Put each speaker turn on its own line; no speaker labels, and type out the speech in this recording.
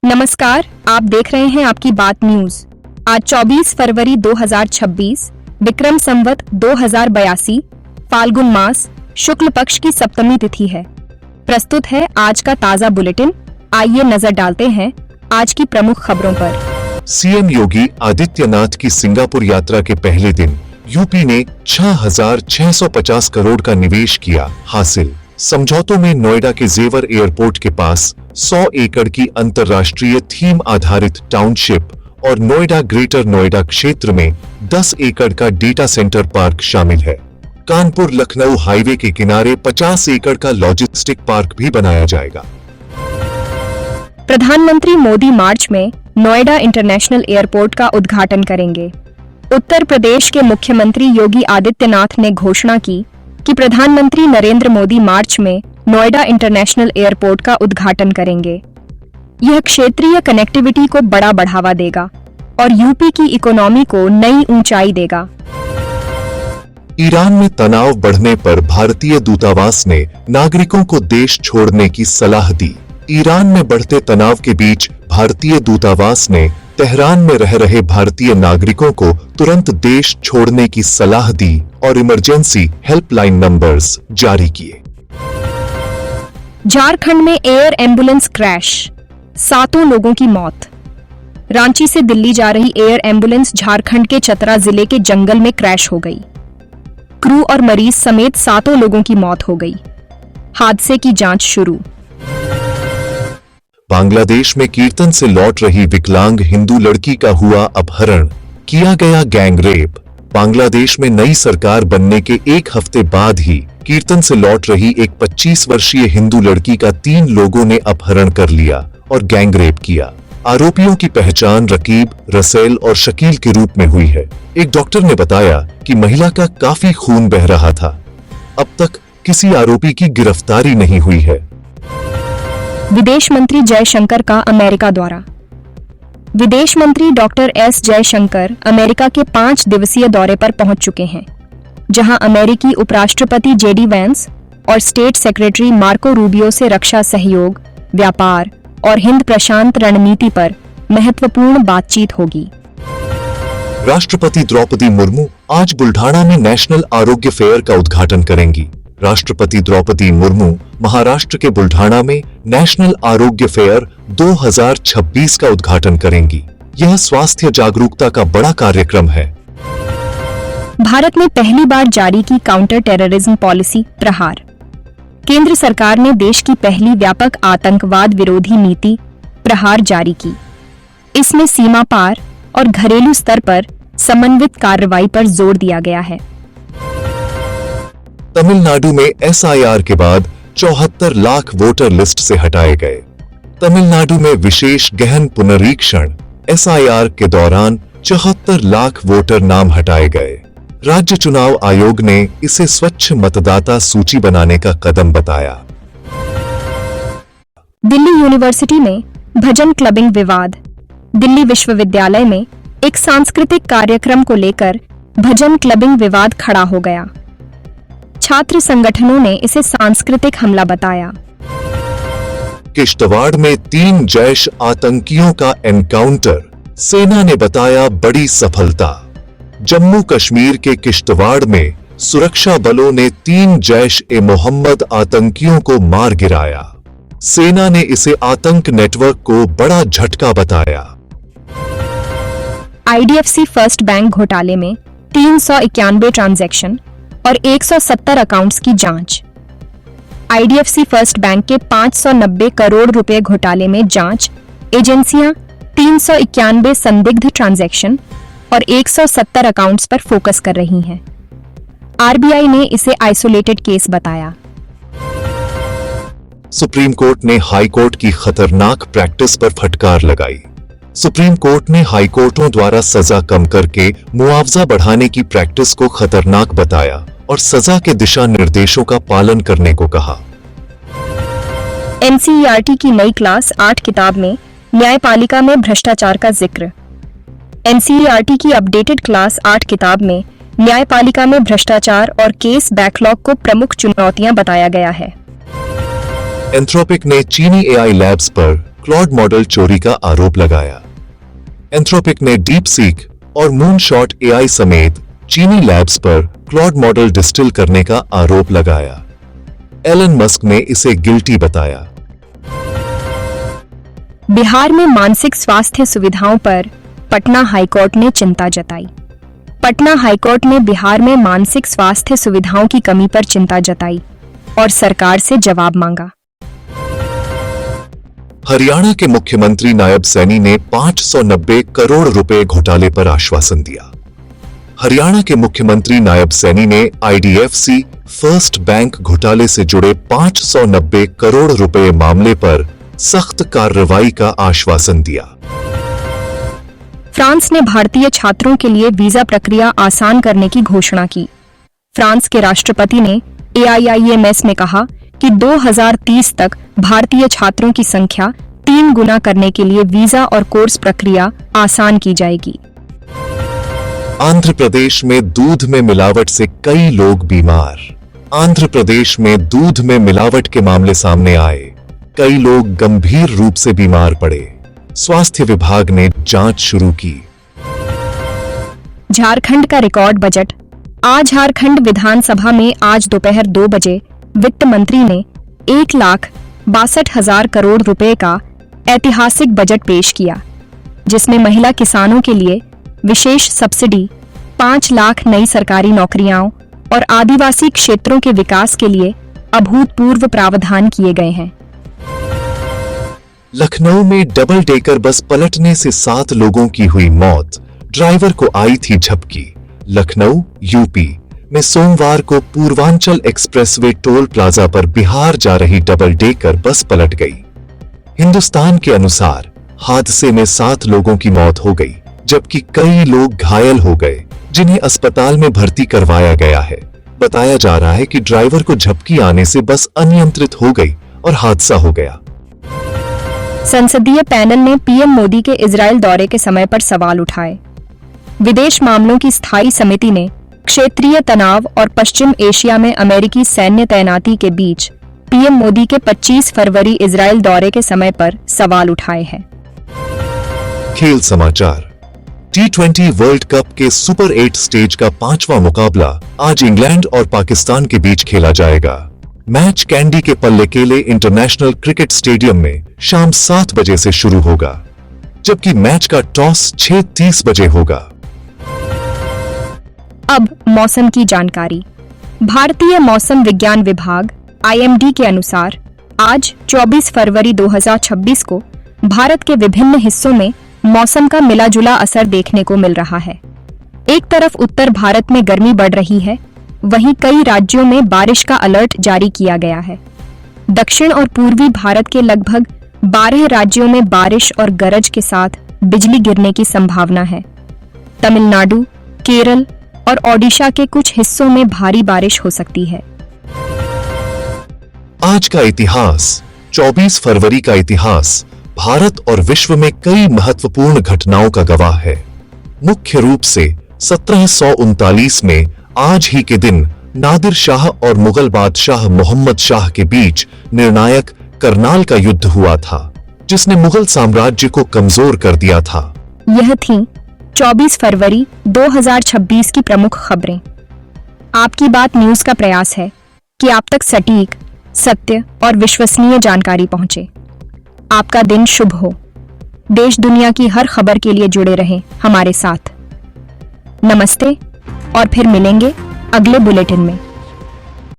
नमस्कार, आप देख रहे हैं आपकी बात न्यूज। आज 24 फरवरी 2026 विक्रम संवत 2082 फाल्गुन मास शुक्ल पक्ष की सप्तमी तिथि है। प्रस्तुत है आज का ताजा बुलेटिन। आइए नजर डालते हैं आज की प्रमुख खबरों पर।
सीएम योगी आदित्यनाथ की सिंगापुर यात्रा के पहले दिन यूपी ने 6,650 करोड़ का निवेश किया हासिल। समझौतों में नोएडा के जेवर एयरपोर्ट के पास 100 एकड़ की अंतर्राष्ट्रीय थीम आधारित टाउनशिप और नोएडा ग्रेटर नोएडा क्षेत्र में 10 एकड़ का डेटा सेंटर पार्क शामिल है। कानपुर लखनऊ हाईवे के किनारे 50 एकड़ का लॉजिस्टिक पार्क भी बनाया जाएगा।
प्रधानमंत्री मोदी मार्च में नोएडा इंटरनेशनल एयरपोर्ट का उद्घाटन करेंगे। उत्तर प्रदेश के मुख्यमंत्री योगी आदित्यनाथ ने घोषणा की कि प्रधानमंत्री नरेंद्र मोदी मार्च में नोएडा इंटरनेशनल एयरपोर्ट का उद्घाटन करेंगे। यह क्षेत्रीय कनेक्टिविटी को बड़ा बढ़ावा देगा और यूपी की इकोनॉमी को नई ऊंचाई देगा।
ईरान में तनाव बढ़ने पर भारतीय दूतावास ने नागरिकों को देश छोड़ने की सलाह दी। ईरान में बढ़ते तनाव के बीच भारतीय दूतावास ने तेहरान में रह रहे भारतीय नागरिकों को तुरंत देश छोड़ने की सलाह दी और इमरजेंसी हेल्पलाइन नंबर्स जारी किए।
झारखंड में एयर एम्बुलेंस क्रैश, 7 लोगों की मौत। रांची से दिल्ली जा रही एयर एम्बुलेंस झारखंड के चतरा जिले के जंगल में क्रैश हो गई। क्रू और मरीज समेत 7 लोगों की मौत हो गई। हादसे की जांच शुरू।
बांग्लादेश में कीर्तन से लौट रही विकलांग हिंदू लड़की का हुआ अपहरण, किया गया गैंग रेप। बांग्लादेश में नई सरकार बनने के एक हफ्ते बाद ही कीर्तन से लौट रही एक 25 वर्षीय हिंदू लड़की का 3 लोगों ने अपहरण कर लिया और गैंग रेप किया। आरोपियों की पहचान रकीब, रसेल और शकील के रूप में हुई है। एक डॉक्टर ने बताया कि महिला का काफी खून बह रहा था। अब तक किसी आरोपी की गिरफ्तारी नहीं हुई है।
विदेश मंत्री जयशंकर का अमेरिका दौरा। विदेश मंत्री डॉक्टर एस जयशंकर अमेरिका के 5 दिवसीय दौरे पर पहुंच चुके हैं, जहां अमेरिकी उपराष्ट्रपति जेडी वैंस और स्टेट सेक्रेटरी मार्को रूबियो से रक्षा सहयोग, व्यापार और हिंद प्रशांत रणनीति पर महत्वपूर्ण बातचीत होगी।
राष्ट्रपति द्रौपदी मुर्मू आज बुल्ढाना में नेशनल आरोग्य फेयर का उद्घाटन करेंगी। राष्ट्रपति द्रौपदी मुर्मू महाराष्ट्र के बुल्ढाना में नेशनल आरोग्य फेयर 2026 का उद्घाटन करेंगी। यह स्वास्थ्य जागरूकता का बड़ा कार्यक्रम है।
भारत में पहली बार जारी की काउंटर टेररिज्म पॉलिसी प्रहार। केंद्र सरकार ने देश की पहली व्यापक आतंकवाद विरोधी नीति प्रहार जारी की। इसमें सीमा पार और घरेलू स्तर पर समन्वित कार्रवाई पर जोर दिया गया है।
तमिलनाडु में एसआईआर के बाद 74 लाख वोटर लिस्ट से हटाए गए। तमिलनाडु में विशेष गहन पुनरीक्षण एसआईआर के दौरान 74 लाख वोटर नाम हटाए गए। राज्य चुनाव आयोग ने इसे स्वच्छ मतदाता सूची बनाने का कदम बताया।
दिल्ली यूनिवर्सिटी में भजन क्लबिंग विवाद। दिल्ली विश्वविद्यालय में एक सांस्कृतिक कार्यक्रम को लेकर भजन क्लबिंग विवाद खड़ा हो गया। छात्र संगठनों ने इसे सांस्कृतिक हमला बताया।
किश्तवाड़ में 3 जैश आतंकियों का एनकाउंटर, सेना ने बताया बड़ी सफलता। जम्मू कश्मीर के किश्तवाड़ में सुरक्षा बलों ने 3 जैश ए मोहम्मद आतंकियों को मार गिराया। सेना ने इसे आतंक नेटवर्क को बड़ा झटका बताया।
आईडीएफसी फर्स्ट बैंक घोटाले में 391 ट्रांजैक्शन और 170 अकाउंट्स की जांच। आईडीएफसी फर्स्ट बैंक के 590 करोड़ रुपए घोटाले में जांच एजेंसियां 391 संदिग्ध ट्रांजैक्शन और 170 अकाउंट्स पर फोकस कर रही हैं। आरबीआई ने इसे आइसोलेटेड केस बताया।
सुप्रीम कोर्ट ने हाई कोर्ट की खतरनाक प्रैक्टिस पर फटकार लगाई। सुप्रीम कोर्ट ने हाई कोर्टों द्वारा सजा कम करके मुआवजा बढ़ाने की प्रैक्टिस को खतरनाक बताया और सजा के दिशा निर्देशों का पालन करने को कहा।
एनसीईआरटी की नई क्लास 8 किताब में न्यायपालिका में भ्रष्टाचार का जिक्र। एनसीईआरटी की अपडेटेड क्लास 8 किताब में न्यायपालिका में भ्रष्टाचार और केस बैकलॉग को प्रमुख चुनौतियां बताया गया है।
एंथ्रोपिक ने चीनी एआई लैब्स पर क्लॉड मॉडल चोरी का आरोप लगाया। एंथ्रोपिक ने डीप सीक और मूनशॉट एआई समेत चीनी लैब्स पर क्लॉड मॉडल डिस्टिल करने का आरोप लगाया। एलन मस्क ने इसे गिल्टी बताया।
बिहार में मानसिक स्वास्थ्य सुविधाओं पर पटना हाईकोर्ट ने चिंता जताई। पटना हाईकोर्ट ने बिहार में मानसिक स्वास्थ्य सुविधाओं की कमी पर चिंता जताई और सरकार से जवाब मांगा।
हरियाणा के मुख्यमंत्री नायब सैनी ने 590 करोड़ रुपए घोटाले पर आश्वासन दिया। हरियाणा के मुख्यमंत्री नायब सैनी ने आईडीएफसी फर्स्ट बैंक घोटाले से जुड़े 590 करोड़ रुपए मामले पर सख्त कार्रवाई का आश्वासन दिया।
फ्रांस ने भारतीय छात्रों के लिए वीजा प्रक्रिया आसान करने की घोषणा की। फ्रांस के राष्ट्रपति ने AIIMS में कहा कि 2030 तक भारतीय छात्रों की संख्या 3 गुना करने के लिए वीजा और कोर्स प्रक्रिया आसान की जाएगी।
आंध्र प्रदेश में दूध में मिलावट से कई लोग बीमार। आंध्र प्रदेश में दूध में मिलावट के मामले सामने आए। कई लोग गंभीर रूप से बीमार पड़े। स्वास्थ्य विभाग ने जांच शुरू की।
झारखंड का रिकॉर्ड बजट। आज झारखंड विधानसभा में आज दोपहर 2 बजे वित्त मंत्री ने 1,62,000 करोड़ रुपए का ऐतिहासिक बजट पेश किया, जिसमें महिला किसानों के लिए विशेष सब्सिडी, 5 लाख नई सरकारी नौकरियां और आदिवासी क्षेत्रों के विकास के लिए अभूतपूर्व प्रावधान किए गए हैं।
लखनऊ में डबल डेकर बस पलटने से 7 लोगों की हुई मौत। ड्राइवर को आई थी झपकी। लखनऊ यूपी में सोमवार को पूर्वांचल एक्सप्रेसवे टोल प्लाजा पर बिहार जा रही डबल डेकर बस पलट गई। हिंदुस्तान के अनुसार हादसे में 7 लोगों की मौत हो गई, जबकि कई लोग घायल हो गए, जिन्हें अस्पताल में भर्ती करवाया गया है। बताया जा रहा है कि ड्राइवर को झपकी आने से बस अनियंत्रित हो गई और हादसा हो गया।
संसदीय पैनल ने पीएम मोदी के इजरायल दौरे के समय पर सवाल उठाए। विदेश मामलों की स्थायी समिति ने क्षेत्रीय तनाव और पश्चिम एशिया में अमेरिकी सैन्य तैनाती के बीच पीएम मोदी के 25 फरवरी इजरायल दौरे के समय पर सवाल उठाए हैं।
खेल समाचार। T20 वर्ल्ड कप के सुपर 8 स्टेज का 5वां मुकाबला आज इंग्लैंड और पाकिस्तान के बीच खेला जाएगा। मैच कैंडी के पल्लेकेले इंटरनेशनल क्रिकेट स्टेडियम में शाम 7 बजे से शुरू होगा, जबकि मैच का टॉस 6:30 बजे होगा।
अब मौसम की जानकारी। भारतीय मौसम विज्ञान विभाग IMD के अनुसार आज 24 फरवरी 2026 को भारत के विभिन्न हिस्सों में मौसम का मिला-जुला असर देखने को मिल रहा है। एक तरफ उत्तर भारत में गर्मी बढ़ रही है, वहीं कई राज्यों में बारिश का अलर्ट जारी किया गया है। दक्षिण और पूर्वी भारत के लगभग 12 राज्यों में बारिश और गरज के साथ बिजली गिरने की संभावना है। तमिलनाडु, केरल और ओडिशा के कुछ हिस्सों में भारी बारिश हो सकती है।
आज का इतिहास। 24 फरवरी का इतिहास भारत और विश्व में कई महत्वपूर्ण घटनाओं का गवाह है। मुख्य रूप से 1739 में आज ही के दिन नादिर शाह और मुगल बादशाह मोहम्मद शाह के बीच निर्णायक करनाल का युद्ध हुआ था, जिसने मुगल साम्राज्य को कमजोर कर दिया था।
यह थी 24 फरवरी 2026 की प्रमुख खबरें। आपकी बात न्यूज का प्रयास है कि आप तक सटीक, सत्य और विश्वसनीय जानकारी पहुंचे। आपका दिन शुभ हो। देश दुनिया की हर खबर के लिए जुड़े रहें हमारे साथ। नमस्ते और फिर मिलेंगे अगले बुलेटिन में।